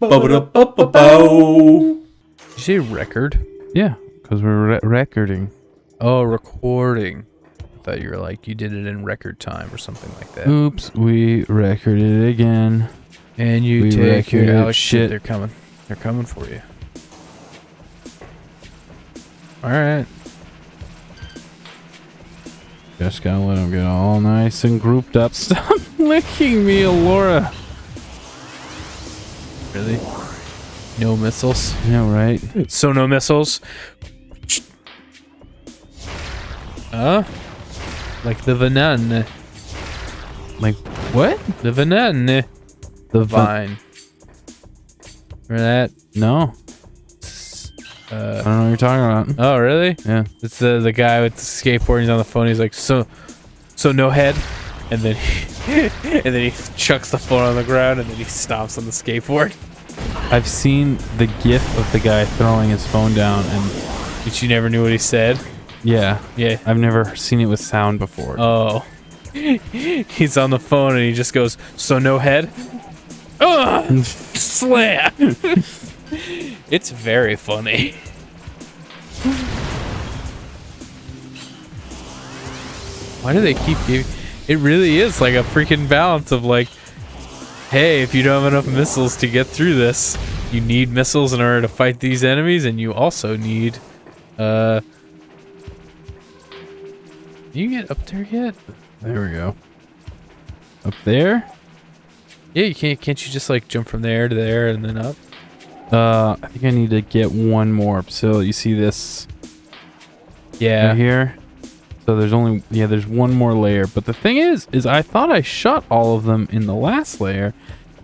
Did you say record? Yeah, because we're recording. Oh, recording. I thought you were like, you did it in record time or something like that. Oops, we recorded it again. And you We take your recorded Alex shit. They're coming. They're coming for you. Alright. Just gotta let them get all nice and grouped up. Stop licking me, Alora. Really? No missiles? Yeah, right. So no missiles? Like the venan. Like, what? The venan. The Vine. Remember that? No. I don't know what you're talking about. Oh, really? Yeah. It's the guy with the skateboard. He's on the phone. He's like, so no head, and then he chucks the phone on the ground, and then he stomps on the skateboard. I've seen the gif of the guy throwing his phone down, and But you never knew what he said. yeah, Yeah. I've never seen it with sound before. Oh. He's on the phone, and he just goes, so no head. Ugh! Slam. It's very funny. Why do they keep giving? It really is like a freaking balance of like, hey, if you don't have enough missiles to get through this, you need missiles in order to fight these enemies, and you also need, you get up there yet? There we go. Up there? Yeah, you can't you just like jump from there to there and then up? I think I need to get one more. So you see this Yeah. right here? So there's only, yeah, there's one more layer. But the thing is I thought I shot all of them in the last layer,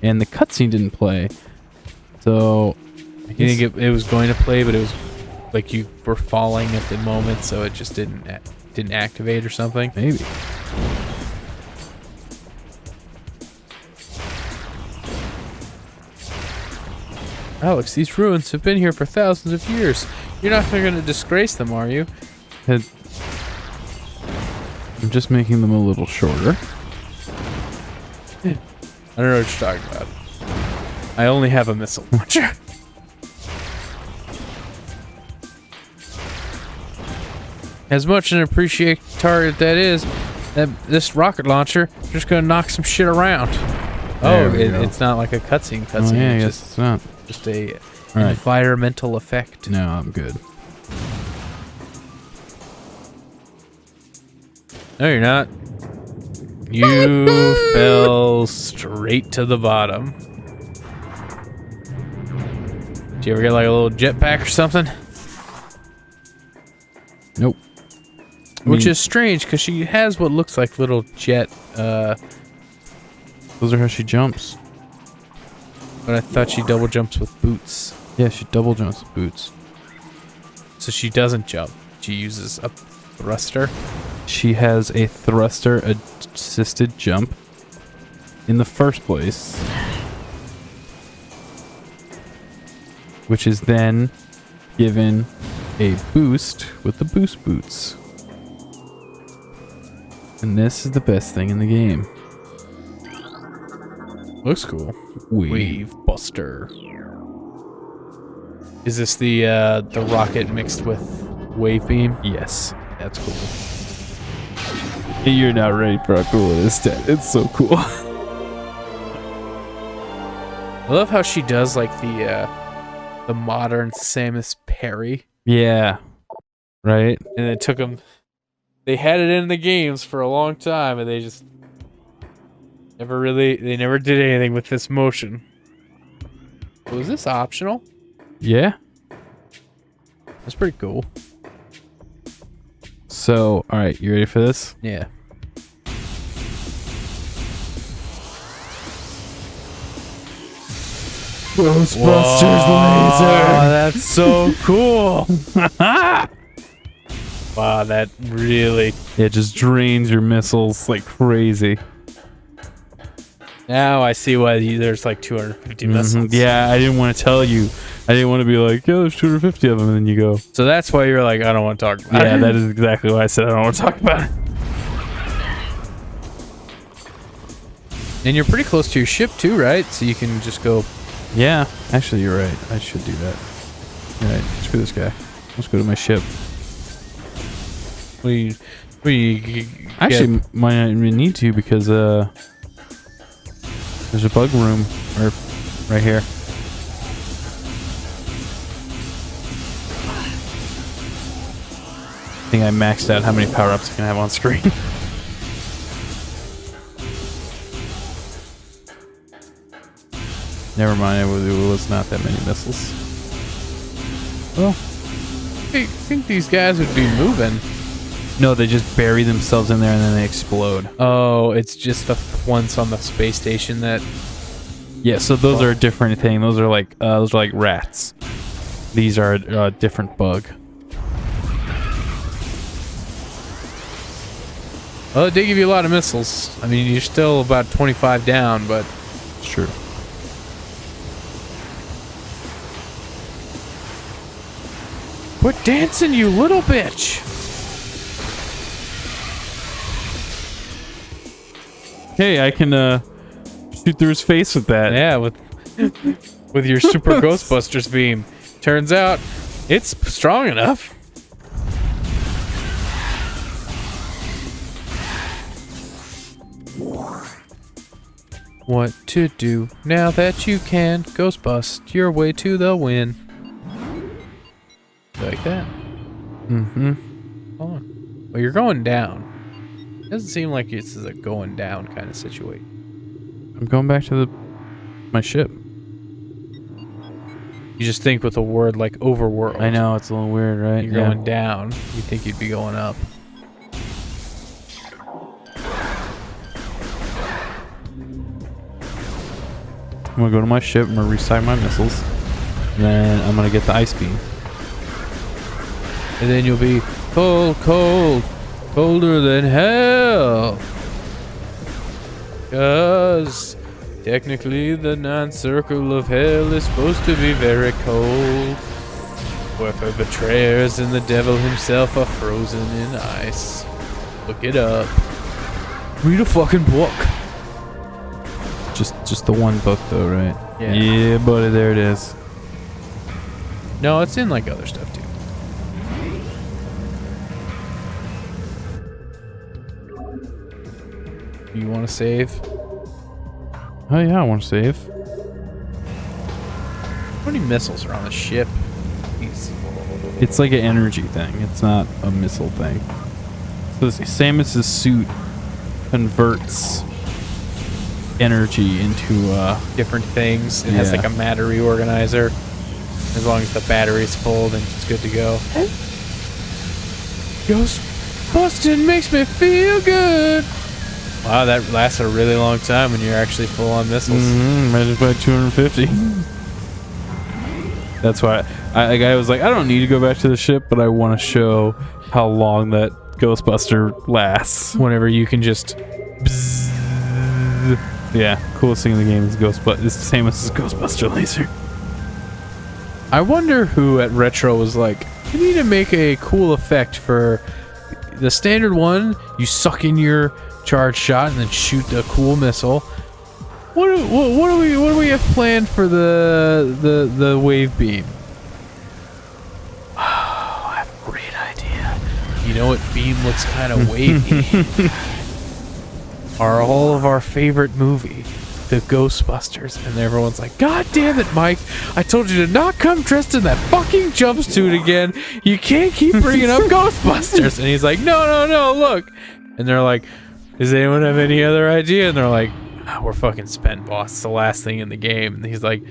and the cutscene didn't play. So I You guess, think it was going to play, but it was like you were falling at the moment, so it just didn't activate or something. maybe. Alex, these ruins have been here for thousands of years. You're not going to disgrace them, are you? I'm just making them a little shorter. I don't know what you're talking about. I only have a missile launcher. As much an appreciate target that is, this rocket launcher just gonna knock some shit around. There we go. It's not like a cutscene. Oh, yeah, I It's guess it's not. just a All right. environmental effect. No, I'm good. No, you're not. You fell straight to the bottom. Did you ever get like a little jetpack or something? Nope. Which is strange because she has what looks like little jet. Those are how she jumps. But I thought she double jumps with boots. Yeah, she double jumps with boots. So she doesn't jump. She uses a thruster. She has a thruster assisted jump in the first place, which is then given a boost with the boost boots. And this is the best thing in the game. Looks cool. Weave. Buster. Is this the rocket mixed with wave beam? Yes. That's cool. You're not ready for how cool it is, Ted. It's so cool. I love how she does like the modern Samus Parry. Yeah. Right? And it took them. They had it in the games for a long time, and they just never did anything with this motion. Was this optional? Yeah. That's pretty cool. So, all right, you ready for this? Yeah. Ghostbusters Whoa, that's so cool. Wow, that really. It just drains your missiles like crazy. Now I see why there's like 250 missiles. Yeah, I didn't want to tell you. I didn't want to be like, yeah, there's 250 of them, and then you go. So that's why you're like, I don't want to talk about it. Yeah, that is exactly why I said I don't want to talk about it. And you're pretty close to your ship too, right? So you can just go Yeah, actually, you're right. I should do that. All right, screw this guy. Let's go to my ship. We Actually might not even need to because there's a bug room right here. I think I maxed out how many power-ups I can have on screen. Never mind, it was not that many missiles. Well, I think these guys would be moving. No, they just bury themselves in there and then they explode. Oh, it's just the ones on the space station that... Yeah, so those are a different thing. Those are like rats. These are a different bug. Well, it did give you a lot of missiles. I mean, you're still about 25 down, but... It's true. Quit dancing, you little bitch! Hey, I can shoot through his face with that. Yeah, with your super Ghostbusters beam. Turns out, it's strong enough. What to do now that you can Ghostbust your way to the win? You like that? Mm-hmm. Hold on. Well, you're going down. It doesn't seem like this is a going down kind of situation. I'm going back to my ship. You just think with a word like overworld. I know, it's a little weird, right? You're going down. You think you'd be going up. I'm gonna go to my ship, I'm gonna restock my missiles. And then I'm gonna get the ice beam. And then you'll be cold, colder than hell. 'Cause technically the ninth circle of hell is supposed to be very cold. Where for betrayers and the devil himself are frozen in ice. Look it up. Read a fucking book. Just the one book though, right? Yeah. Yeah, buddy, there it is. No, it's in like other stuff too. You want to save? Oh yeah, I want to save. How many missiles are on the ship? Jeez. It's like an energy thing. It's not a missile thing. So Samus's suit converts energy into Different things. It has like a matter reorganizer. As long as the battery's full, then it's good to go. Ghost busting makes me feel good. Wow, that lasts a really long time when you're actually full on missiles. Minus by 250. That's why I was like, I don't need to go back to the ship, but I want to show how long that Ghostbuster lasts. Whenever you can just... Bzzz. Yeah, coolest thing in the game is Ghostbuster. It's the same as his Ghostbuster laser. I wonder who at Retro was like, we need to make a cool effect for the standard one. You suck in your charge shot and then shoot a cool missile. What do we have planned for the wave beam? Oh, I have a great idea. You know what beam looks kind of wavy? Are all of our favorite movie, the Ghostbusters, and everyone's like, God damn it, Mike! I told you to not come dressed in that fucking jumpsuit again. You can't keep bringing up Ghostbusters. And he's like, no, look. And they're like, does anyone have any other idea? And they're like, we're fucking spent, boss. It's the last thing in the game. And he's like,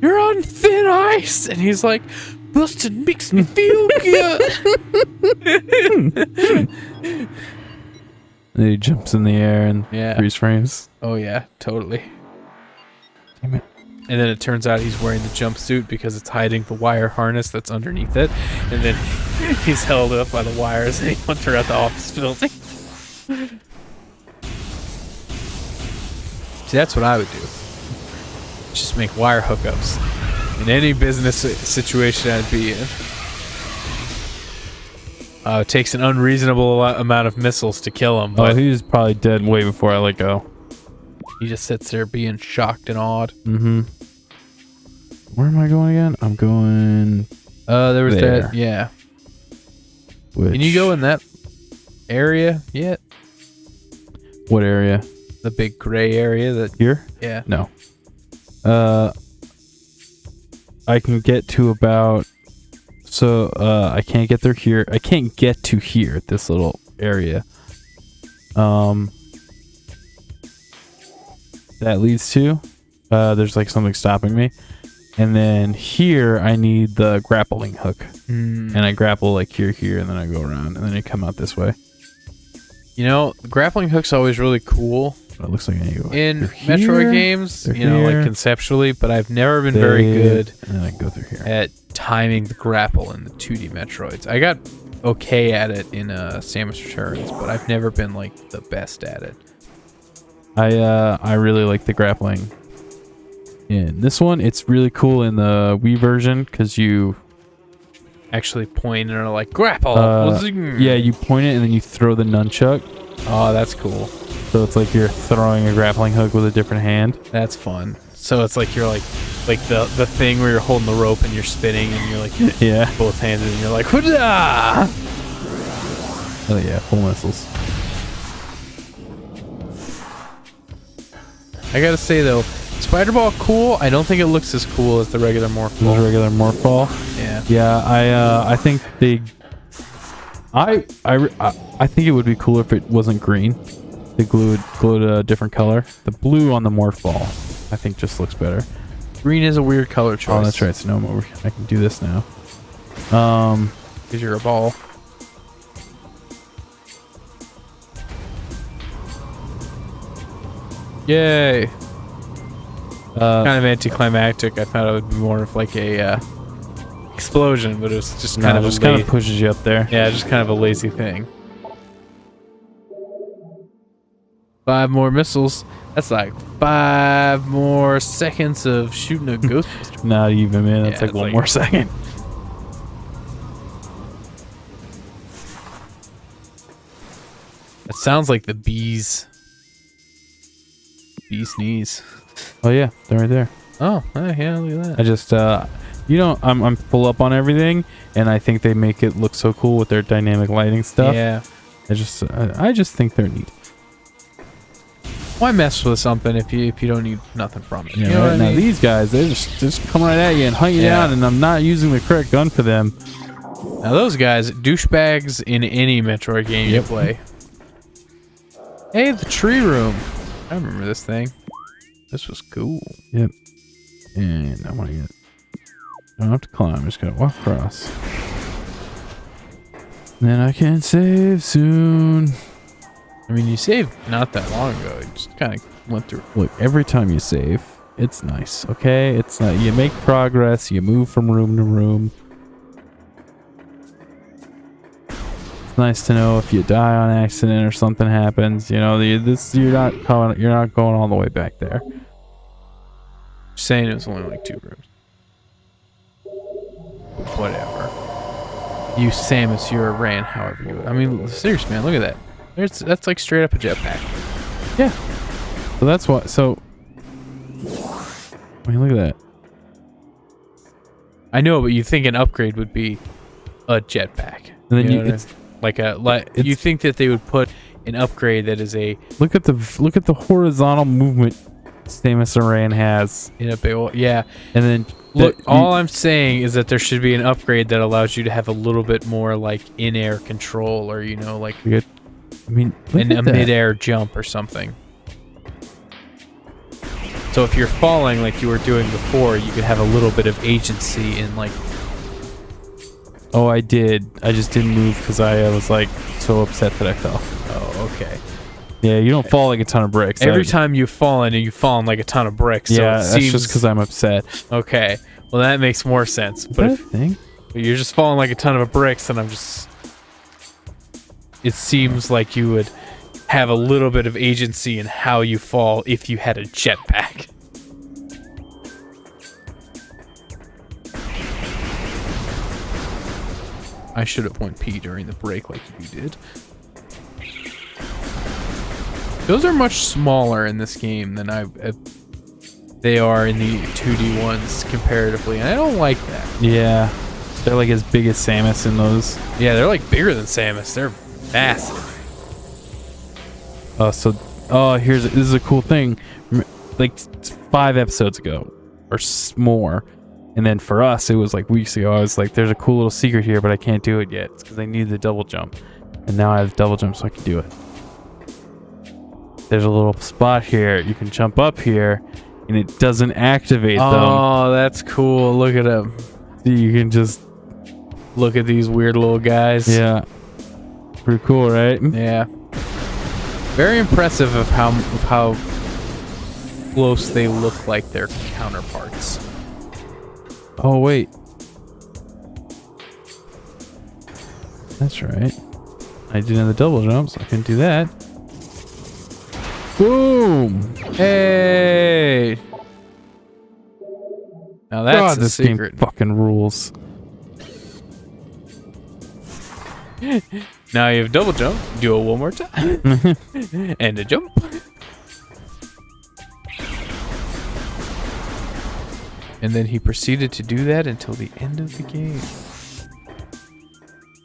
you're on thin ice. And he's like, Bustin' makes me feel good. And then he jumps in the air and freeze frames. Oh yeah, totally. Damn it. And then it turns out he's wearing the jumpsuit because it's hiding the wire harness that's underneath it. And then he's held up by the wires and he wants her at the office building. See, that's what I would do. Just make wire hookups in any business situation I'd be in. It takes an unreasonable amount of missiles to kill him. But he was probably dead way before I let go. He just sits there being shocked and awed. Mm-hmm. Where am I going again? I'm going. There was There. that. Yeah. Which, Can you go in that area yet? What area? The big gray area that. Here? Yeah. No. I can get to about. So I can't get through here. I can't get to here. This little area. That leads to. There's like something stopping me. And then here I need the grappling hook. And I grapple like here, and then I go around, and then I come out this way. You know, the grappling hook's always really cool But it looks like I need to go in through Metroid here, games, through you know, like here, conceptually, but I've never been very good and then I can go through here. at timing the grapple in the 2D Metroids. I got okay at it in Samus Returns, but I've never been like the best at it. I really like the grappling. In this one, it's really cool in the Wii version because you Actually point and are like, grapple! yeah, you point it and then you throw the nunchuck. Oh, that's cool. So it's like you're throwing a grappling hook with a different hand. That's fun. So it's like you're like the thing where you're holding the rope and you're spinning and you're like Yeah. both hands and you're like, hoo-dah! Oh yeah, full missiles. I gotta say though, Spider Ball cool. I don't think it looks as cool as the regular Morph This is Ball. regular morph ball. Yeah. Yeah, I think they. I think it would be cooler if it wasn't green. They glued a different color. The blue on the morph ball, I think, just looks better. Green is a weird color choice. Oh, that's right. So no, I can do this now. Because you're a ball. Yay. Kind of anticlimactic. I thought it would be more of like a explosion, but it was just kind of just kind of pushes you up there. yeah, just kind of a lazy thing. 5 more missiles. That's like 5 more seconds of shooting a ghost. Not even, man. That's Yeah, like one more second. It sounds like the bees. Bee sneeze. Oh yeah, they're right there. Oh, yeah, look at that. I just, you know, I'm full up on everything, and I think they make it look so cool with their dynamic lighting stuff. Yeah. I just think they're neat. Why mess with something if you don't need nothing from it? Yeah, You know right? what I Now mean? these guys, they just come right at you and hunt you Yeah. down, and I'm not using the correct gun for them. Now those guys, douchebags in any Metroid game you play. Hey, the tree room. I remember this thing. This was cool. Yep. And I want to get. I don't have to climb. I'm just gonna walk across. Then I can save soon. I mean, you saved not that long ago. You just kind of went through. Look, every time you save, it's nice. Okay, it's not. You make progress. You move from room to room. It's nice to know if you die on accident or something happens. You know, you're not going all the way back there. Saying it was only like 2 rooms. Whatever. You Samus, you're a ran however you would. I mean, seriously, man, look at that. That's like straight up a jetpack. Yeah. So that's what. So. I mean, look at that. I know, but you think an upgrade would be a jetpack. And then know what I it's mean? You think that they would put an upgrade that is a look at the horizontal movement Samus Aran has, in a big yeah. and then Look, all I'm saying is that there should be an upgrade that allows you to have a little bit more like in-air control, or you know, like I mean, look a at that. mid-air jump or something. So if you're falling like you were doing before, you could have a little bit of agency in like. Oh, I did. I just didn't move because I was like so upset that I fell. Oh, okay. Yeah, you don't fall like a ton of bricks. Every time you've fallen, and you've fallen like a ton of bricks. So Yeah, it that's seems, just because I'm upset. Okay, well that makes more sense. But But a if thing. you're just falling like a ton of bricks, and I'm just. It seems like you would have a little bit of agency in how you fall if you had a jetpack. I should have went pee during the break like you did. Those are much smaller in this game than they are in the 2D ones comparatively, and I don't like that. Yeah. They're like as big as Samus in those. Yeah, they're like bigger than Samus. They're massive. This is a cool thing. Like 5 episodes ago or more. And then for us, it was like weeks ago. I was like, there's a cool little secret here, but I can't do it yet. It's because I need the double jump. And now I have double jump so I can do it. There's a little spot here. You can jump up here and it doesn't activate them. Oh, that's cool. Look at them. You can just look at these weird little guys. Yeah. Pretty cool, right? Yeah. Very impressive of how close they look like their counterparts. Oh, wait. That's right. I didn't have the double jump, so I couldn't do that. Boom! Hey! Now that's God, a this secret. game fucking rules. Now you have double jump. Do it one more time. And a jump. And then he proceeded to do that until the end of the game.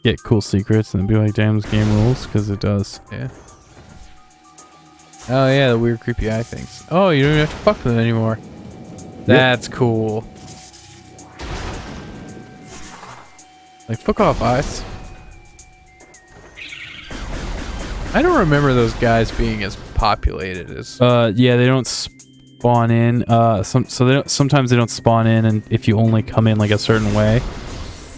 Get cool secrets and be like, damn, this game rules, because it does. Yeah. Oh yeah, the weird creepy eye things. Oh, you don't even have to fuck with them anymore. That's cool. Like, fuck off, eyes. I don't remember those guys being as populated as. Yeah, they don't spawn in. Sometimes they don't spawn in, and if you only come in like a certain way.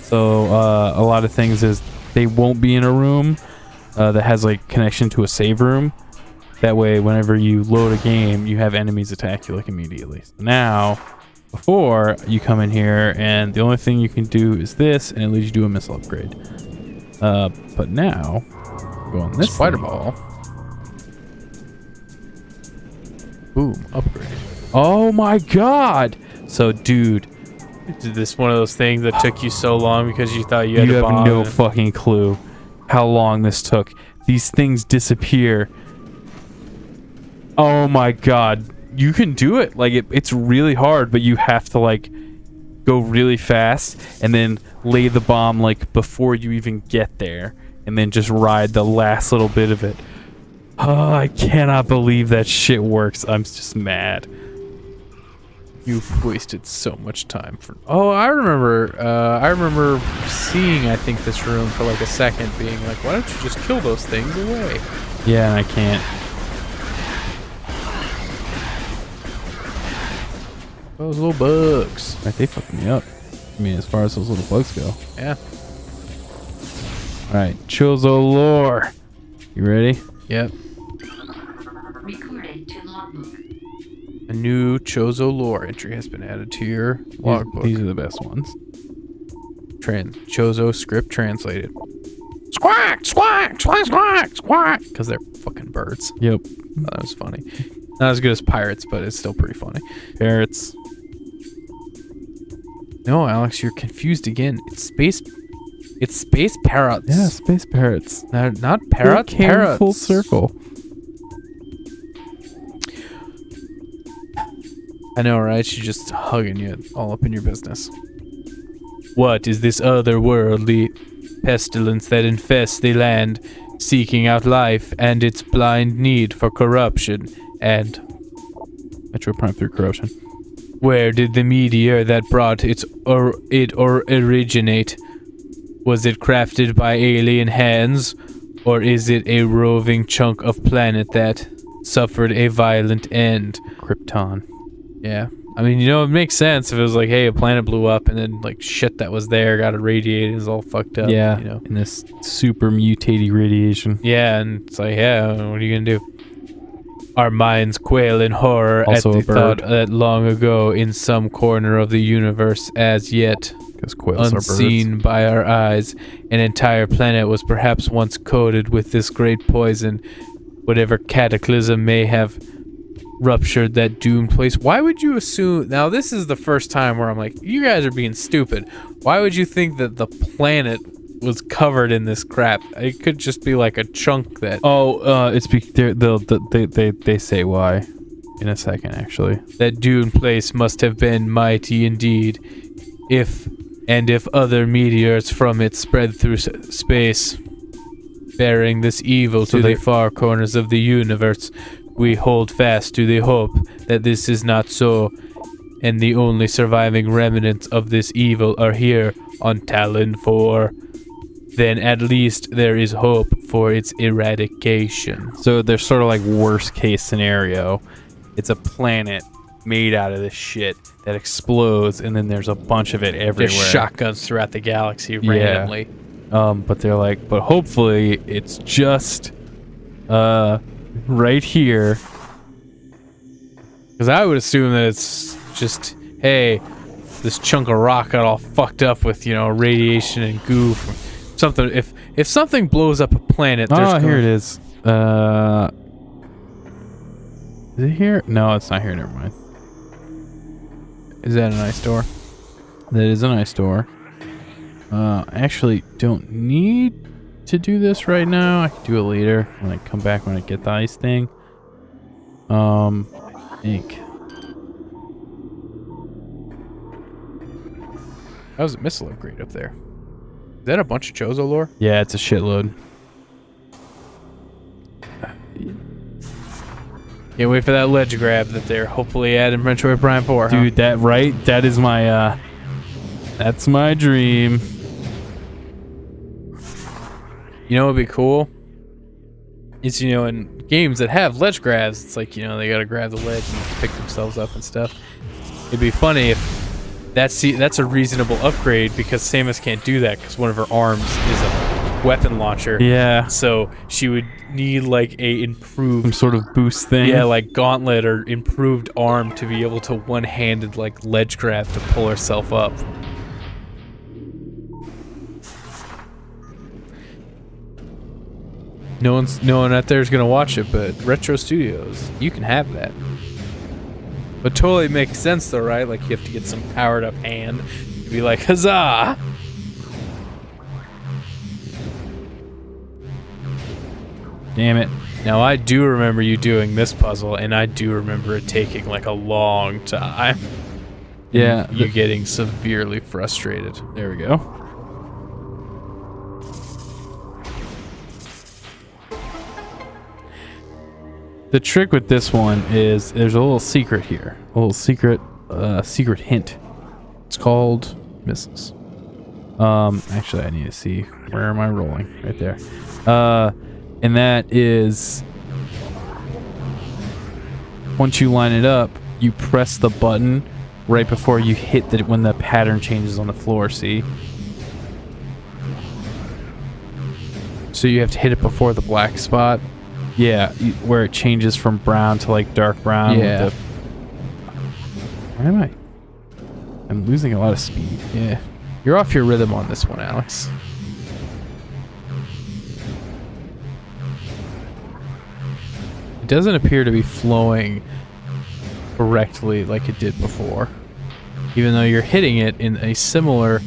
So a lot of things is they won't be in a room that has like connection to a save room. That way, whenever you load a game, you have enemies attack you like immediately. So now, before you come in here, and the only thing you can do is this, and it leads you to a missile upgrade. But now, go on this spider thing. ball. Boom, upgrade. Oh my god! So, dude, Is this one of those things that took you so long because you thought you had you a have bomb? no fucking clue how long this took. These things disappear. Oh my god. You can do it. Like, it's really hard, but you have to, like, go really fast and then lay the bomb, like, before you even get there. And then just ride the last little bit of it. Oh, I cannot believe that shit works. I'm just mad. You've wasted so much time for. Oh, I remember seeing, I think, this room for like a second, being like, why don't you just kill those things away? Yeah, and I can't. Those little bugs. Right, they fucked me up. I mean, as far as those little bugs go. Yeah. Alright, Chozo lore. You ready? Yep. Recorded to logbook. A new Chozo lore entry has been added to your logbook. These are the best ones. Chozo script translated. Squawk, squawk, squawk, squawk, squawk. Because they're fucking birds. Yep. That was funny. Not as good as pirates, but it's still pretty funny. Parrots. No, Alex, you're confused again. It's space parrots. Yeah, space parrots. Not parrots. It came Parrots. full circle. I know, right? She's just hugging you all up in your business. What is this otherworldly pestilence that infests the land, seeking out life and its blind need for corruption? And Metroid Prime 3 corruption. where did the meteor that brought it originate? Was it crafted by alien hands, or is it a roving chunk of planet that suffered a violent end? Krypton. Yeah. I mean, it makes sense if it was like, hey, a planet blew up and then like shit that was there got irradiated and is all fucked up. Yeah, You know. in this super mutated radiation. Yeah, and it's like, yeah, what are you gonna do? Our minds quail in horror Also at a the thought bird. that long ago in some corner of the universe, as yet Because quails unseen by our eyes, an entire planet was perhaps once coated with this great poison. Whatever cataclysm may have ruptured that doomed place. Why would you assume? Now this is the first time where I'm like, you guys are being stupid. Why would you think that the planet was covered in this crap? It could just be like a chunk that. It's they say why. in a second, actually. That Dune place must have been mighty indeed, if other meteors from it spread through space, bearing this evil to the far corners of the universe. We hold fast to the hope that this is not so, and the only surviving remnants of this evil are here on Talon 4. Then at least there is hope for its eradication. So there's sort of like worst case scenario. It's a planet made out of this shit that explodes, and then there's a bunch of it everywhere. There's shotguns throughout the galaxy randomly. But they're like, but hopefully it's just right here. Because I would assume that it's just, hey, this chunk of rock got all fucked up with, radiation and goo from something. If something blows up a planet, there's here it is. Is it here? No, it's not here. Never mind. Is that a nice door? That is a nice door. I actually don't need to do this right now. I can do it later when I come back when I get the ice thing. I think. That was a missile upgrade up there. Is that a bunch of Chozo lore? Yeah, it's a shitload. Can't wait for that ledge grab that they're hopefully adding Metroid Prime 4. Dude, that right? That is my that's my dream. You know what would be cool? It's, in games that have ledge grabs, it's like, they gotta grab the ledge and pick themselves up and stuff. It'd be funny if that's a reasonable upgrade, because Samus can't do that because one of her arms is a weapon launcher. Yeah. So she would need like a improved some sort of boost thing. Yeah, like gauntlet or improved arm to be able to one-handed like ledge grab to pull herself up. No one out there is gonna watch it, but Retro Studios, you can have that. But totally makes sense though, right? Like you have to get some powered up hand to be like, huzzah! Damn it. Now I do remember you doing this puzzle, and I do remember it taking like a long time. Yeah. You getting severely frustrated. There we go. The trick with this one is there's a little secret here. A little secret hint. It's called missiles. Actually I need to see, where am I rolling? Right there. And that is, once you line it up, you press the button right before you hit when the pattern changes on the floor, see? So you have to hit it before the black spot? Yeah, where it changes from brown to like dark brown. Yeah. With where am I? I'm losing a lot of speed. Yeah. You're off your rhythm on this one, Alex. It doesn't appear to be flowing correctly like it did before. Even though you're hitting it in a similar,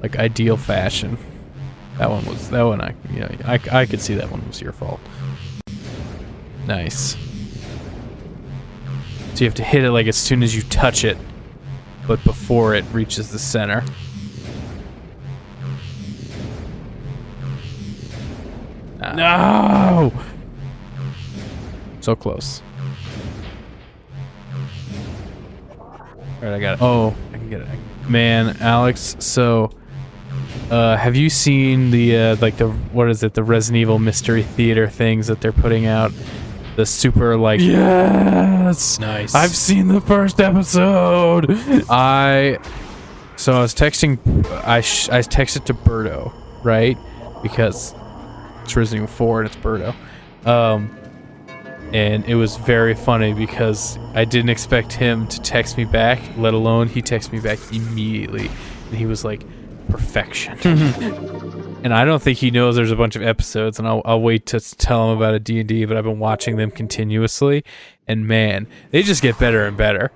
like, ideal fashion. I could see that one was your fault. Nice. So you have to hit it like as soon as you touch it, but before it reaches the center. No! So close. Alright, I got it. Oh, I can get it. Man, Alex, so have you seen the the Resident Evil Mystery Theater things that they're putting out? The super like yes, nice. I've seen the first episode. I was texting. I texted to Birdo, right? Because it's Resident Evil 4 and it's Birdo. And it was very funny because I didn't expect him to text me back, let alone he texted me back immediately, and he was like, perfection. And I don't think he knows there's a bunch of episodes, and I'll wait to tell him about a D&D, but I've been watching them continuously, and man, they just get better and better.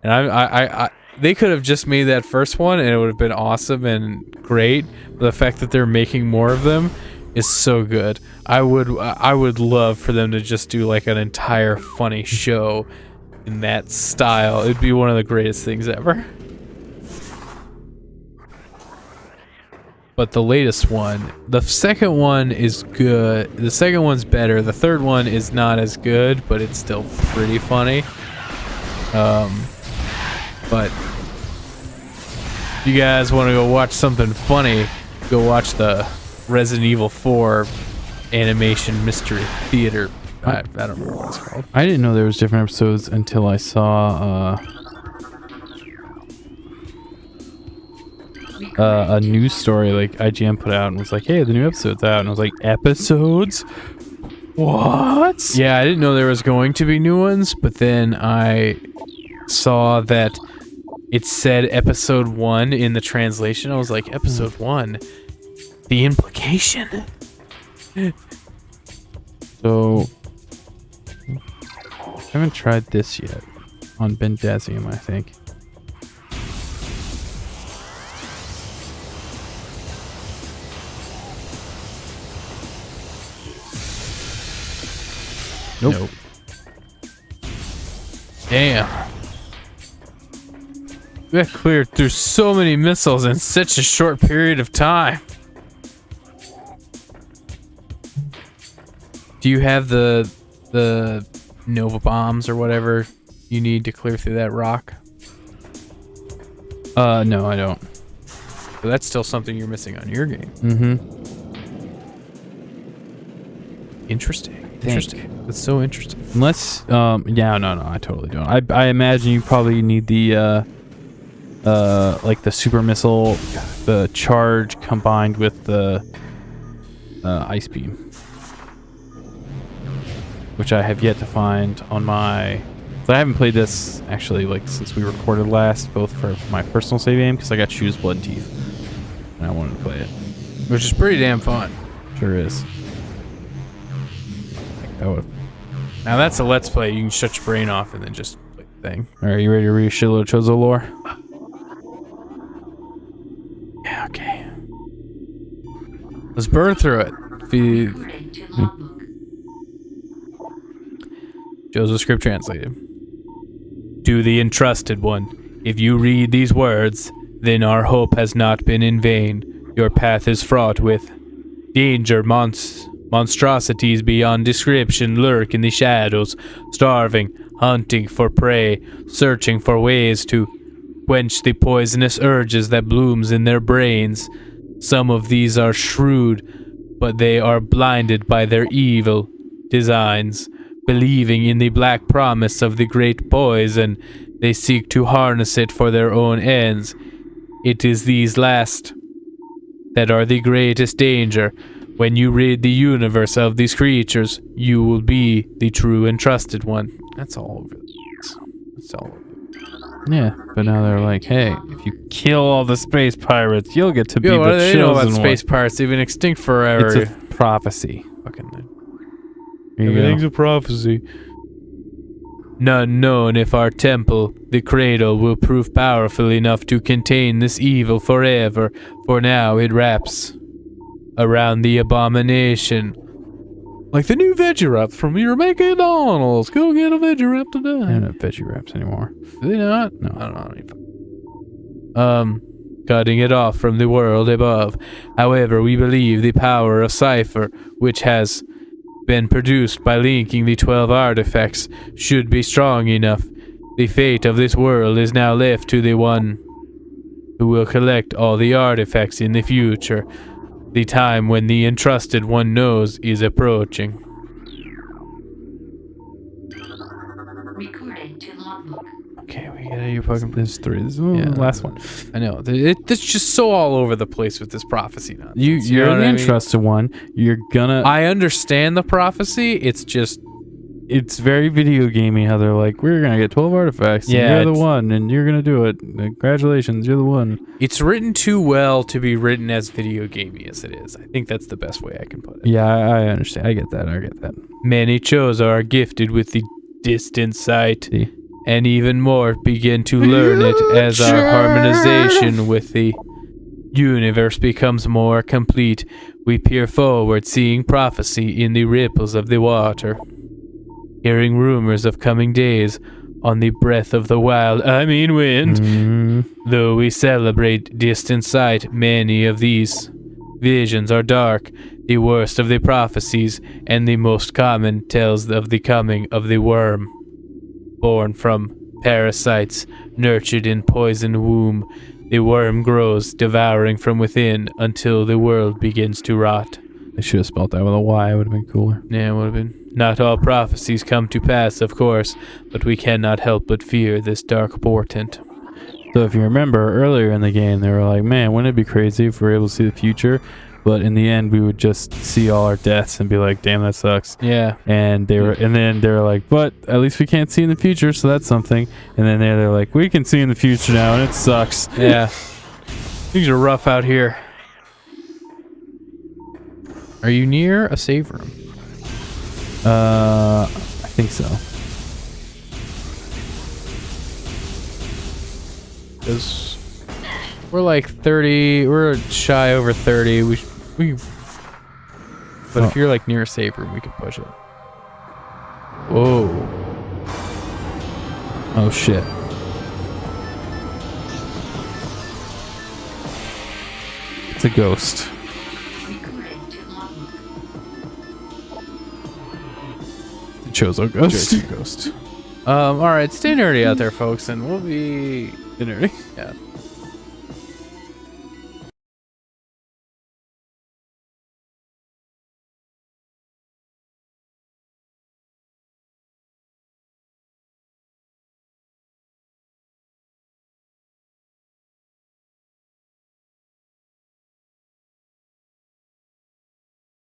And I they could have just made that first one and it would have been awesome and great, but the fact that they're making more of them is so good. I would love for them to just do like an entire funny show in that style. It'd be one of the greatest things ever. But the latest one, the second one is good. The second one's better. The third one is not as good, but it's still pretty funny. But if you guys want to go watch something funny, go watch the Resident Evil 4 animation mystery theater. I don't remember what it's called. I didn't know there was different episodes until I saw a news story like IGN put out and was like, hey, the new episode's out. And I was like, episodes? What? Yeah, I didn't know there was going to be new ones, but then I saw that it said episode 1 in the translation. I was like, episode 1? The implication? So, I haven't tried this yet on Bendazium, I think. Nope. Damn. We got cleared through so many missiles in such a short period of time. Do you have the Nova bombs or whatever you need to clear through that rock? No, I don't. So that's still something you're missing on your game. Mm-hmm. Interesting. That's so interesting. Unless, yeah, no, I totally don't. I imagine you probably need the, like the super missile, the charge combined with the, ice beam. Which I have yet to find on my... So I haven't played this, actually, like, since we recorded last, both for my personal save game, because I got Shoes, Blood, and Teeth. And I wanted to play it. Which is pretty damn fun. Sure is. Now that's a let's play. You can shut your brain off and then just play the thing. Alright, you ready to read a shitload of Chozo lore? Yeah, okay. Let's burn through it. Joseph script translated. To the entrusted one, if you read these words, then our hope has not been in vain. Your path is fraught with danger, monstrosities beyond description lurk in the shadows, starving, hunting for prey, searching for ways to quench the poisonous urges that blooms in their brains. Some of these are shrewd, but they are blinded by their evil designs. Believing in the black promise of the great poison, they seek to harness it for their own ends. It is these last that are the greatest danger. When you rid the universe of these creatures, you will be the true and trusted one. That's all over this. That's all over. Yeah, but now they're like, hey, if you kill all the space pirates, you'll get to be the chosen one. They know about space pirates. They've been extinct forever. It's a prophecy. Fucking everything's a prophecy. None known if our temple, the cradle, will prove powerful enough to contain this evil forever. For now, it wraps around the abomination. Like the new veggie wrap from your McDonald's. Go get a veggie wrap today. They don't have veggie wraps anymore. Do they not? No. I don't know. Cutting it off from the world above. However, we believe the power of Cypher, which has been produced by linking the 12 artifacts, should be strong enough. The fate of this world is now left to the one who will collect all the artifacts in the future. The time when the entrusted one knows is approaching. Recorded to logbook. Okay, we gotta your fucking... There's 3. This is the last one. I know. It's just so all over the place with this prophecy nonsense. You're know the what I mean? entrusted one. You're gonna... I understand the prophecy. It's just... It's very video gamey how they're like, we're gonna get 12 artifacts. And Yeah, you're the one, and you're gonna do it. Congratulations, you're the one. It's written too well to be written as video gamey as it is. I think that's the best way I can put it. Yeah, I understand. I get that. Many Chozo are gifted with the distant sight. See? And even more begin to learn it as our harmonization with the universe becomes more complete. We peer forward, seeing prophecy in the ripples of the water. Hearing rumors of coming days, on the breath of the wild, wind. Though we celebrate distant sight, many of these visions are dark. The worst of the prophecies and the most common tells of the coming of the worm, born from parasites, nurtured in poisoned womb. The worm grows, devouring from within until the world begins to rot. They should have spelled that with a Y. It would have been cooler. Yeah, it would have been. Not all prophecies come to pass, of course, but we cannot help but fear this dark portent. So if you remember earlier in the game, they were like, man, wouldn't it be crazy if we were able to see the future? But in the end, we would just see all our deaths and be like, damn, that sucks. Yeah. And then they were like, but at least we can't see in the future, so that's something. And then they're like, we can see in the future now, and it sucks. Yeah. Things are rough out here. Are you near a save room? I think so. Because we're like 30, we're shy over 30. But if you're like near a save room, we can push it. Whoa. Oh shit. It's a ghost. Chozo ghost. All right, stay nerdy out there, folks, and we'll be Nerdy. yeah.